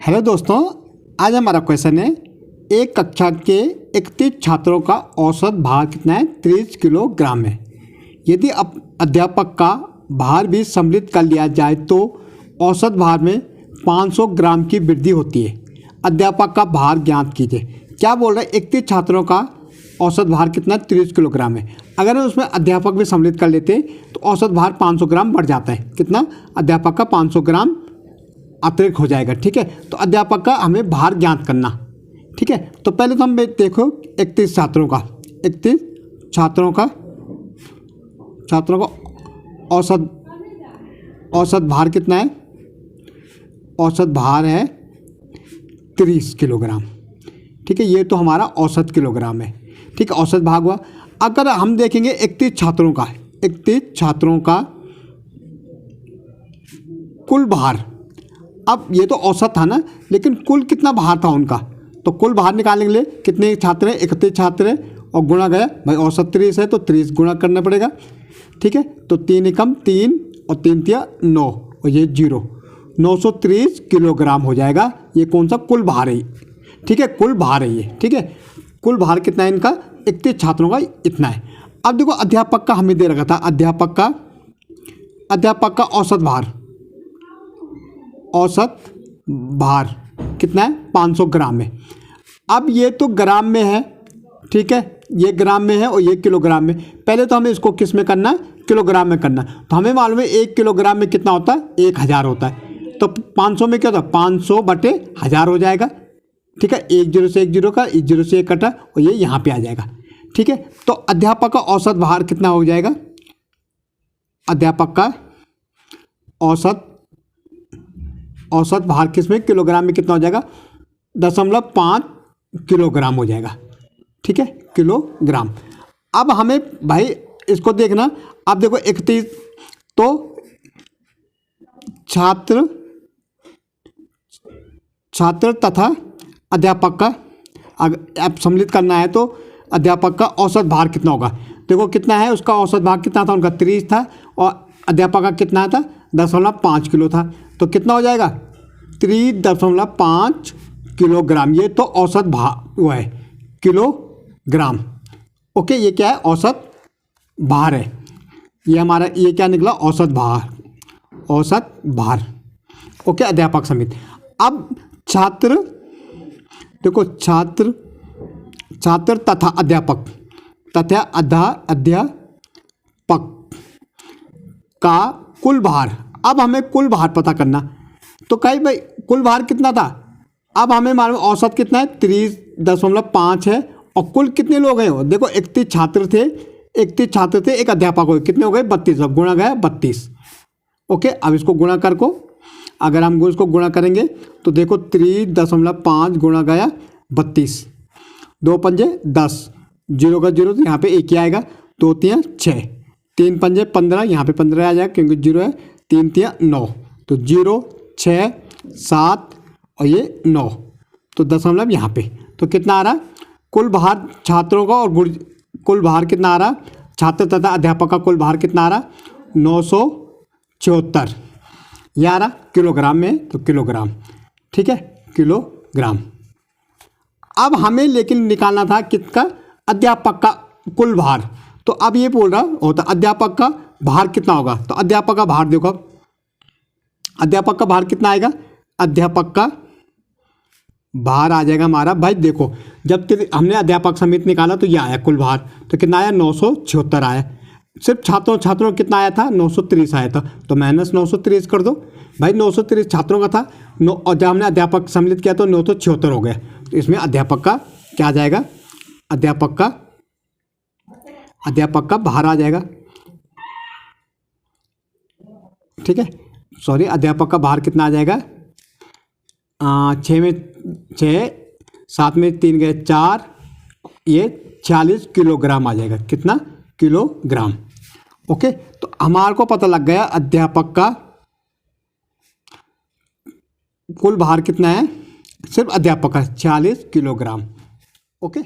Hello दोस्तों, आज हमारा क्वेश्चन है एक कक्षा के 31 छात्रों का औसत भार कितना है? 30 किलोग्राम है। यदि अध्यापक का भार भी सम्मिलित कर लिया जाए तो औसत भार में 500 ग्राम की वृद्धि होती है। अध्यापक का भार ज्ञात कीजिए। क्या बोल रहे हैं? 31 छात्रों का औसत भार कितना है? 30 किलोग्राम है। अगर हम उसमें अध्यापक भी सम्मिलित कर लेते हैं तो औसत भार 500 ग्राम बढ़ जाता है। कितना? अध्यापक का 500 ग्राम अतिरिक्त हो जाएगा। ठीक है, तो अध्यापक का हमें भार ज्ञात करना। ठीक है, तो पहले तो हम देखो 31 छात्रों का 31 छात्रों का औसत भार कितना है? औसत भार है 30 किलोग्राम। ठीक है, ये तो हमारा औसत किलोग्राम है। ठीक है, औसत भाग हुआ। अगर हम देखेंगे 31 छात्रों का कुल भार, अब ये तो औसत था ना, लेकिन कुल कितना भार था उनका, तो कुल भार निकालने के लिए कितने छात्र हैं? 31 छात्र हैं और गुणा गया, भाई औसत 30 है तो 30 गुणा करना पड़ेगा। ठीक है, तो 3 एकम 3 और 3 तिया 9 और ये 0, 930 किलोग्राम हो जाएगा। ये कौन सा कुल भार है? ठीक है, कुल भार है ये। ठीक है, कुल भार कितना है इनका? 31 छात्रों का इतना है। अब देखो अध्यापक का हमें दे रखा था, अध्यापक का औसत भार कितना है? 500 ग्राम है। अब ये तो ग्राम में है। ठीक है, ये ग्राम में है और ये किलोग्राम में। पहले तो हमें इसको किस में करना? किलोग्राम में करना। तो हमें मालूम है 1 किलोग्राम में कितना होता है? 1000 होता है। तो 500 में क्या होता है? 500 बटे 1000 हो जाएगा। ठीक है, 1 0 से 1 0 का, 1 0 से 1 कटा और ये यहाँ पे आ जाएगा। ठीक है, तो अध्यापक का औसत भार कितना हो जाएगा? अध्यापक का औसत भार किस में? किलोग्राम में कितना हो जाएगा? 0.5 किलोग्राम हो जाएगा। ठीक है, किलोग्राम। अब हमें भाई इसको देखना। अब देखो 31 तो छात्र तथा अध्यापक का अगर आप सम्मिलित करना है तो अध्यापक का औसत भार कितना होगा? देखो कितना है उसका औसत भार कितना था? उनका 30 था और अध्यापक का कितना था? 0.5 किलो था। तो कितना हो जाएगा? 3.5 किलोग्राम। ये तो औसत भार वो है, किलोग्राम। ओके, ये क्या है? औसत भार है। ये हमारा ये क्या निकला? औसत भार। ओके, अध्यापक समिति। अब छात्र देखो, छात्र तथा अध्यापक का कुल भार। अब हमें कुल भार पता करना। तो कहीं भाई कुल भार कितना था? अब हमें मालूम औसत कितना है? 30.5 है और कुल कितने लोग हैं? देखो 31 छात्र थे, एक अध्यापक हो गए, कितने हो गए? 32। अब गुणा गया 32। ओके, अब इसको गुणा कर को अगर हम इसको गुणा करेंगे तो देखो 3.5 गुणा गया 32, 2 पंजे 10, 0 का 0 तो यहाँ पे 1 ही आएगा, 2 तिया 6, 3 पंजे 15, यहाँ पे 15 आ जाएगा क्योंकि 0 है, 3 तिया 9, तो 0 6 7 और ये 9, तो दशमलव यहाँ पे। तो कितना आ रहा? कुल भार छात्रों का और कुल भार कितना आ रहा? छात्र तथा अध्यापक का कुल भार कितना आ रहा? 974। यह आ रहा किलोग्राम में, तो किलोग्राम। ठीक है, किलोग्राम। अब हमें लेकिन निकालना था किसका? अध्यापक का कुल भार। तो अब ये बोल रहा होता अध्यापक का भार कितना होगा? तो अध्यापक का भार देखो, अध्यापक का भार कितना आएगा? अध्यापक का भार आ जाएगा हमारा, भाई देखो जब हमने अध्यापक समिति निकाला तो ये आया कुल भार, तो कितना आया? 976 आया। सिर्फ छात्रों कितना आया था? 930 आया था, तो माइनस 930 कर दो। भाई 930 छात्रों का था और जब हमने अध्यापक सम्मिलित किया तो 976 हो गया। तो इसमें अध्यापक का क्या आ जाएगा? अध्यापक का भार आ जाएगा। ठीक है, सॉरी, अध्यापक का भार कितना आ जाएगा? 6 में 6, 7 में 3 गए 4, ये 46 किलोग्राम आ जाएगा। कितना? किलोग्राम। ओके, तो हमारे को पता लग गया अध्यापक का कुल भार कितना है? सिर्फ अध्यापक का 46 किलोग्राम। ओके।